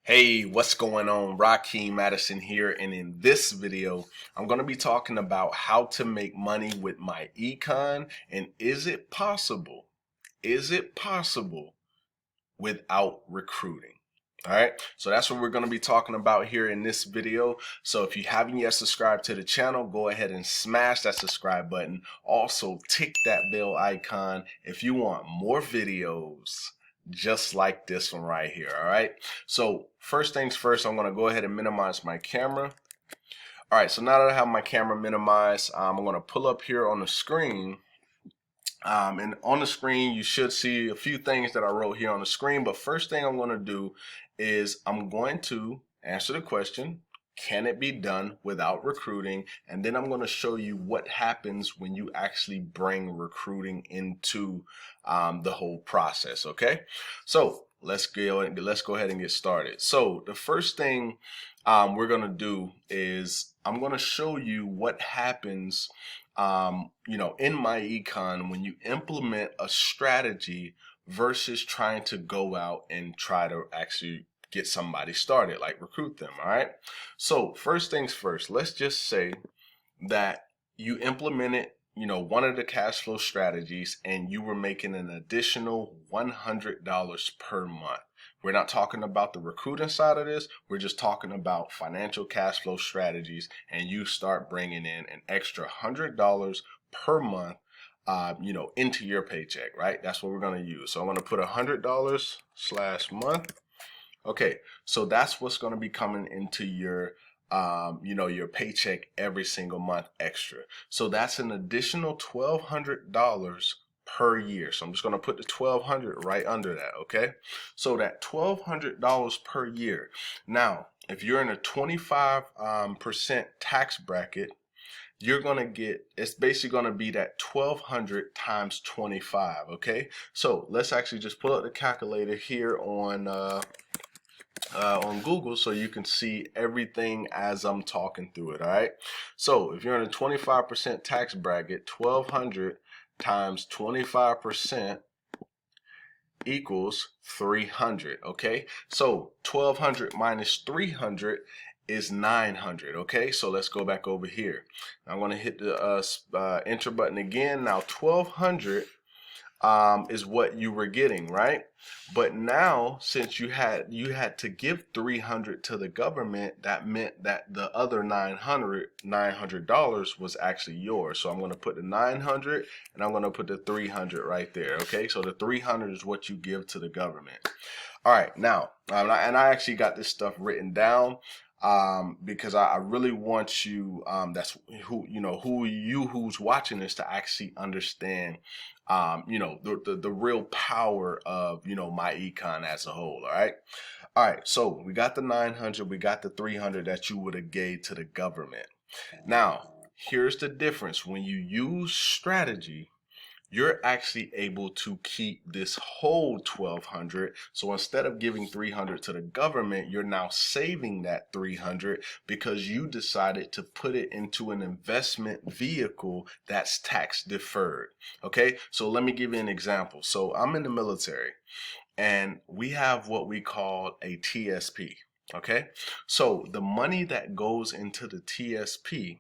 Hey, what's going on? Rakeem Madison here, and in this video, I'm going to be talking about how to make money with Myecon, and is it possible? Is it possible without recruiting? All right, so that's what we're going to be talking about here in this video. So if you haven't yet subscribed to the channel, go ahead and smash that subscribe button. Also, tick that bell icon if you want more videos just like this one right here. All right, so first things first, I'm going to go ahead and minimize my camera. All right, so now that I have my camera minimized, I'm going to pull up here on the screen. And on the screen, you should see a few things that I wrote here on the screen. But first thing I'm going to do is I'm going to answer the question, can it be done without recruiting? And then I'm going to show you what happens when you actually bring recruiting into the whole process. Okay, so let's go ahead and get started. So the first thing we're going to do is I'm going to show you what happens in Myecon when you implement a strategy versus trying to go out and try to actually get somebody started, like recruit them. All right. So first things first, let's just say that you implemented, one of the cash flow strategies and you were making an additional $100 per month. We're not talking about the recruiting side of this. We're just talking about financial cash flow strategies, and you start bringing in an extra $100 per month, into your paycheck, right? That's what we're going to use. So I'm going to put $100/month. Okay, so that's what's going to be coming into your your paycheck every single month extra. So that's an additional $1,200 per year. So I'm just going to put the 1,200 right under that. Okay, so that $1,200 per year. Now, if you're in a 25% tax bracket, you're going to get, it's basically going to be that 1,200 times 25. Okay, so let's actually just pull up the calculator here on Google so you can see everything as I'm talking through it. All right, so if you're in a 25% tax bracket, 1,200 times 25% equals 300. Okay, so 1,200 minus 300 is 900. Okay, so let's go back over here. I'm going to hit the enter button again. Now 1,200 is what you were getting, right? But now, since you had to give 300 to the government, that meant that the other $900 was actually yours. So I'm going to put the 900 and I'm going to put the 300 right there. Okay, so the 300 is what you give to the government. All right, now, and I actually got this stuff written down because I really want you, that's who's watching this to actually understand, the real power of, Myecon as a whole. All right. So we got the 900, we got the 300 that you would have gave to the government. Now, here's the difference. When you use strategy, you're actually able to keep this whole 1,200. So instead of giving 300 to the government, you're now saving that 300 because you decided to put it into an investment vehicle that's tax deferred. Okay, so let me give you an example. So I'm in the military and we have what we call a TSP. Okay, so the money that goes into the TSP,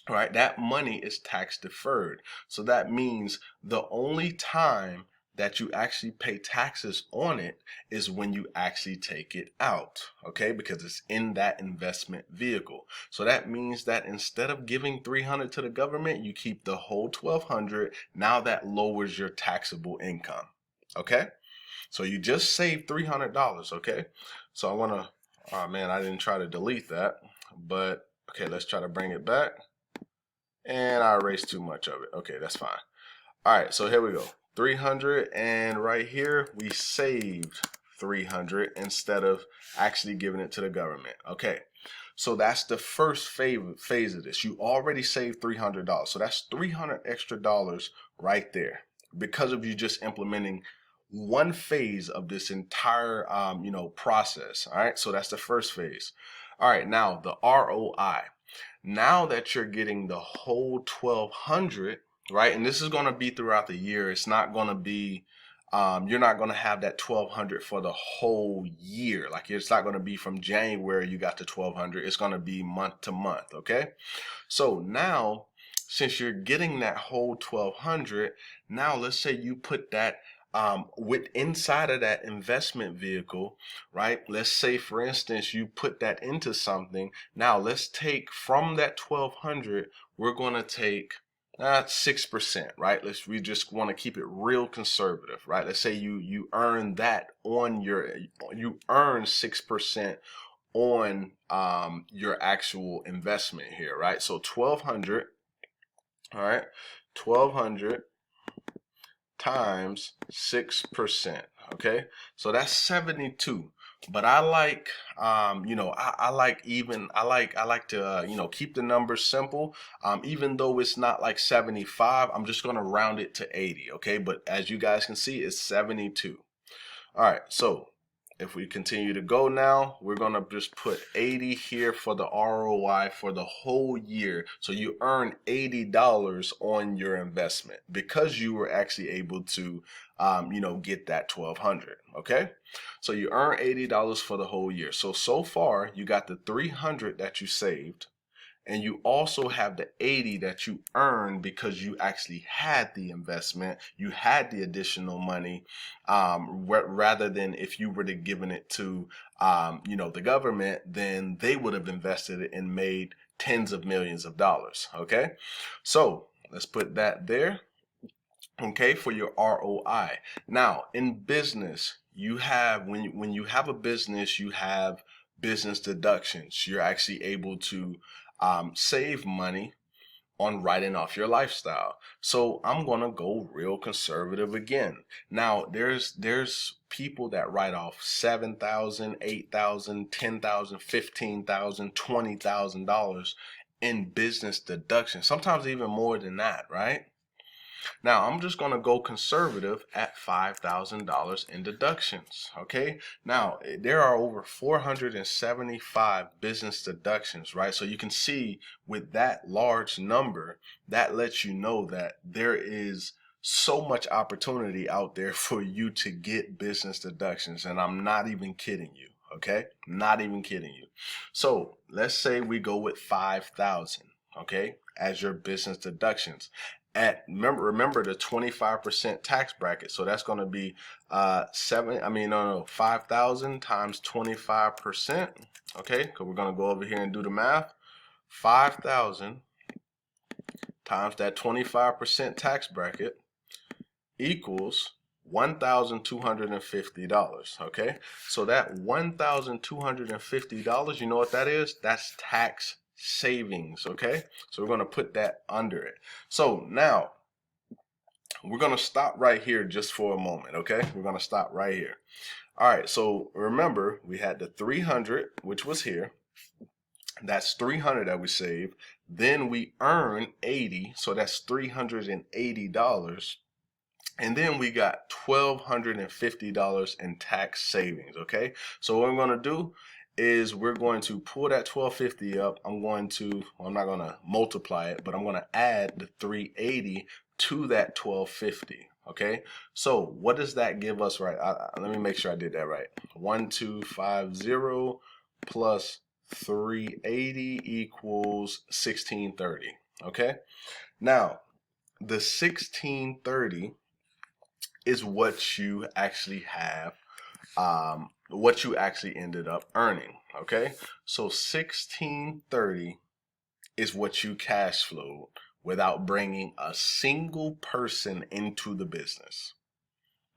right, that money is tax deferred. So that means the only time that you actually pay taxes on it is when you actually take it out, okay, because it's in that investment vehicle. So that means that instead of giving 300 to the government, you keep the whole 1,200. Now that lowers your taxable income. Okay, so you just saved $300. Okay, so I want to, oh man, I didn't try to delete that, but okay, let's try to bring it back. And I erased too much of it. Okay, that's fine. All right, so here we go. 300, and right here we saved 300 instead of actually giving it to the government. Okay, so that's the first phase of this. You already saved $300, so that's $300 extra right there because of you just implementing one phase of this entire process. All right, so that's the first phase. All right, now the ROI. Now that you're getting the whole 1,200, right? And this is going to be throughout the year. It's not going to be, you're not going to have that 1200 for the whole year. Like it's not going to be from January you got the 1200. It's going to be month to month. Okay. So now, since you're getting that whole 1200, now let's say you put that with inside of that investment vehicle, right? Let's say, for instance, you put that into something. Now let's take from that 1200, we're going to take 6%, right? We just want to keep it real conservative, right? Let's say you earn that on you earn 6% on your actual investment here, right? So 1200, all right, 1200 times 6%, okay? So that's 72. But I like, you know, I like to, you know, keep the numbers simple. Even though it's not like 75, I'm just gonna round it to 80, okay? But as you guys can see, it's 72. All right, so if we continue to go now, we're going to just put 80 here for the ROI for the whole year. So you earn $80 on your investment because you were actually able to, you know, get that 1200. Okay. So you earn $80 for the whole year. So far you got the 300 that you saved. And you also have the 80 that you earned because you actually had the investment, you had the additional money, rather than if you were to given it to, you know, the government, then they would have invested it and made tens of millions of dollars. Okay, so let's put that there. Okay, for your ROI. Now, in business, you have when you have a business, you have business deductions. You're actually able to save money on writing off your lifestyle. So I'm gonna go real conservative again. Now there's people that write off $7,000, $8,000, $10,000, $15,000, $20,000 in business deduction. Sometimes even more than that, right? Now, I'm just going to go conservative at $5,000 in deductions, okay? Now, there are over 475 business deductions, right? So you can see with that large number, that lets you know that there is so much opportunity out there for you to get business deductions, and I'm not even kidding you, okay? Not even kidding you. So let's say we go with 5,000, okay, as your business deductions. Remember the 25% tax bracket. So that's going to be 5,000 times 25%. Okay, because we're going to go over here and do the math. 5,000 times that 25% tax bracket equals $1,250. Okay, so that $1,250, you know what that is? That's tax savings. Okay, so we're going to put that under it. So now we're going to stop right here just for a moment. Okay, we're going to stop right here. All right, so remember we had the 300, which was here. That's 300 that we saved. Then we earn 80, so that's $380. And then we got $1,250 in tax savings. Okay, so what I'm going to do is we're going to pull that 1250 up. I'm not going to multiply it, but I'm going to add the 380 to that 1250. Okay, so what does that give us? Right, let me make sure I did that right. 1250 plus 380 equals 1630. Okay, now the 1630 is what you actually have, what you actually ended up earning. Okay, so 1630 is what you cash flowed without bringing a single person into the business.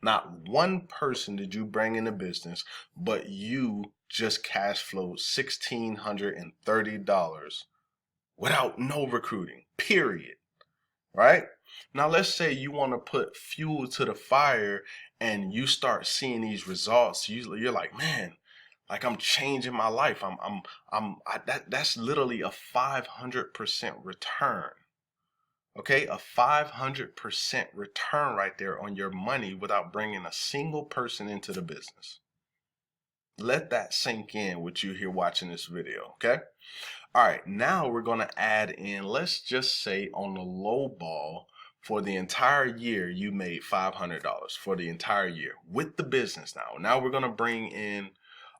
Not one person did you bring in the business, but you just cash flowed $1,630 without no recruiting, period. Right? Now let's say you want to put fuel to the fire and you start seeing these results. You're like, man, like I'm changing my life. That's literally a 500% return. Okay, a 500% return right there on your money without bringing a single person into the business. Let that sink in with you here watching this video, okay? All right, now we're going to add in, let's just say on the low ball, for the entire year, you made $500 for the entire year with the business. Now we're going to bring in,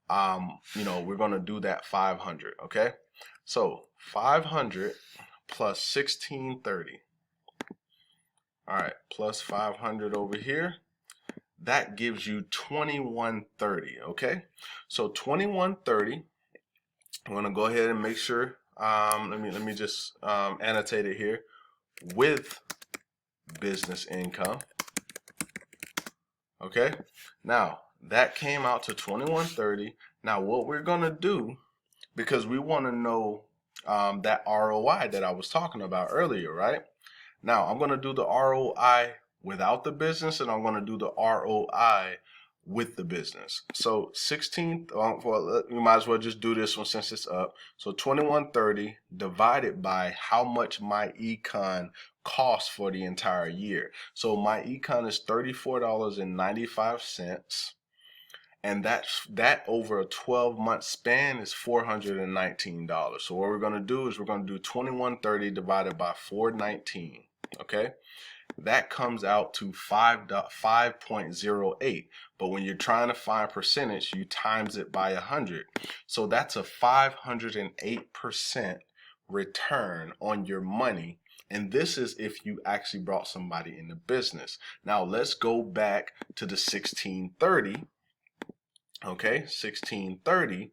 we're going to do that 500. Okay. So 500 plus 1630. All right. Plus 500 over here. That gives you 2130. Okay. So 2130. I'm going to go ahead and make sure, let me just annotate it here, with business income. Okay, now that came out to 2130. Now what we're gonna do, because we want to know that ROI that I was talking about earlier, right? Now I'm gonna do the ROI without the business, and I'm gonna do the ROI with the business. So 16, we might as well just do this one since it's up. So 2130 divided by how much Myecon costs for the entire year. So Myecon is $34.95. And that over a 12-month span is $419. So what we're going to do is we're going to do 2130 divided by 419. Okay, that comes out to 5.08. But when you're trying to find percentage, you times it by 100. So that's a 508% return on your money. And this is if you actually brought somebody in the business. Now let's go back to the 1630. Okay, 1630,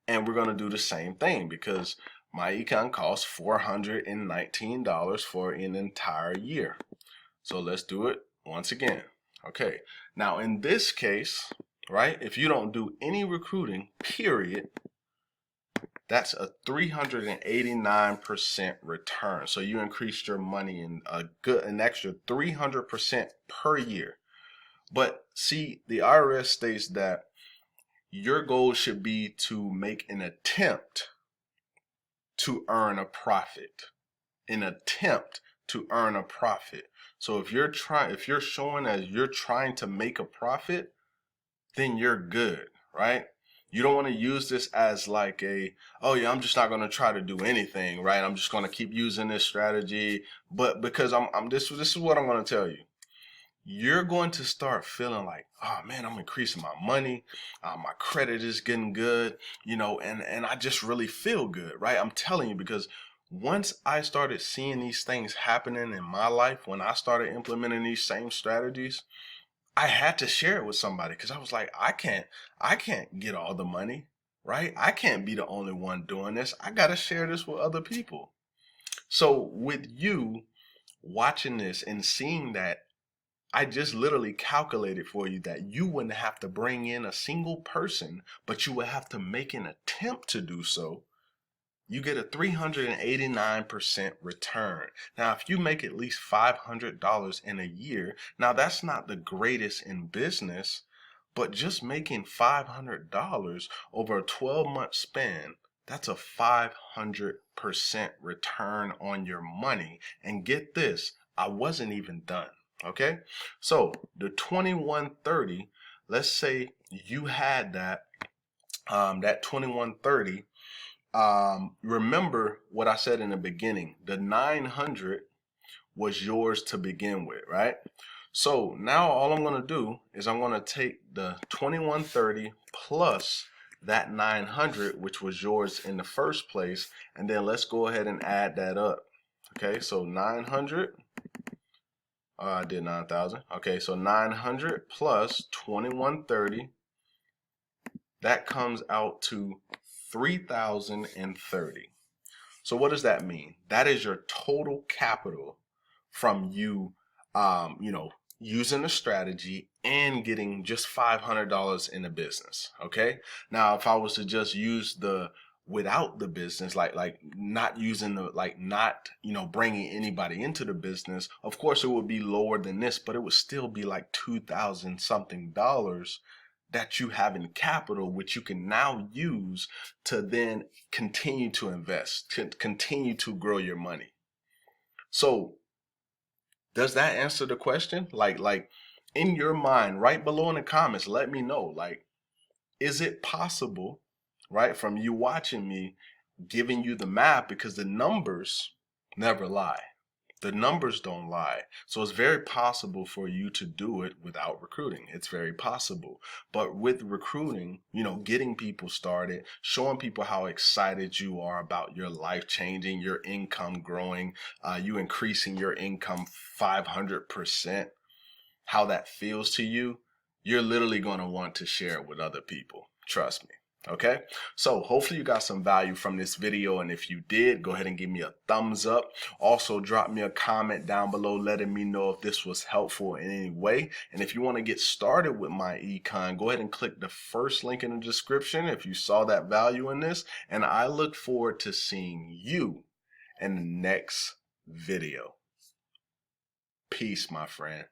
and we're going to do the same thing because Myecon costs $419 for an entire year. So let's do it once again. Okay, now in this case, right, if you don't do any recruiting, period, that's a 389% return. So you increased your money in an extra 300% per year. But see, the IRS states that your goal should be to make an attempt to earn a profit. An attempt to earn a profit. So if you're showing as you're trying to make a profit, then you're good, right? You don't want to use this as like oh yeah, I'm just not going to try to do anything, right? I'm just going to keep using this strategy, but because this is what I'm going to tell you. You're going to start feeling like, oh man, I'm increasing my money, my credit is getting good, and I just really feel good, right? I'm telling you, because once I started seeing these things happening in my life, when I started implementing these same strategies, I had to share it with somebody because I was like, I can't get all the money, right? I can't be the only one doing this. I got to share this with other people. So with you watching this and seeing that, I just literally calculated for you that you wouldn't have to bring in a single person, but you would have to make an attempt to do so. You get a 389% return. Now, if you make at least $500 in a year, now that's not the greatest in business, but just making $500 over a 12-month span, that's a 500% return on your money. And get this, I wasn't even done. Okay, so the 2130, let's say you had that 2130. Remember what I said in the beginning, the 900 was yours to begin with, right? So now all I'm going to do is I'm going to take the 2130 plus that 900, which was yours in the first place, and then let's go ahead and add that up. Okay, so 900. I did 9,000. Okay, so 900 plus 2130, that comes out to 3,030. So what does that mean? That is your total capital from you, using the strategy and getting just $500 in the business. Okay. Now, if I was to just use without the business, like not using not bringing anybody into the business, of course it would be lower than this, but it would still be like $2,000 something that you have in capital, which you can now use to then continue to invest, to continue to grow your money. So does that answer the question? Like in your mind, right below in the comments, let me know, like, is it possible, right, from you watching me, giving you the math, because the numbers never lie. The numbers don't lie. So it's very possible for you to do it without recruiting. It's very possible. But with recruiting, getting people started, showing people how excited you are about your life changing, your income growing, you increasing your income 500%, how that feels to you, you're literally going to want to share it with other people. Trust me. Okay, so hopefully you got some value from this video, and if you did, go ahead and give me a thumbs up. Also drop me a comment down below letting me know if this was helpful in any way. And if you want to get started with Myecon, go ahead and click the first link in the description if you saw that value in this, and I look forward to seeing you in the next video. Peace, my friend.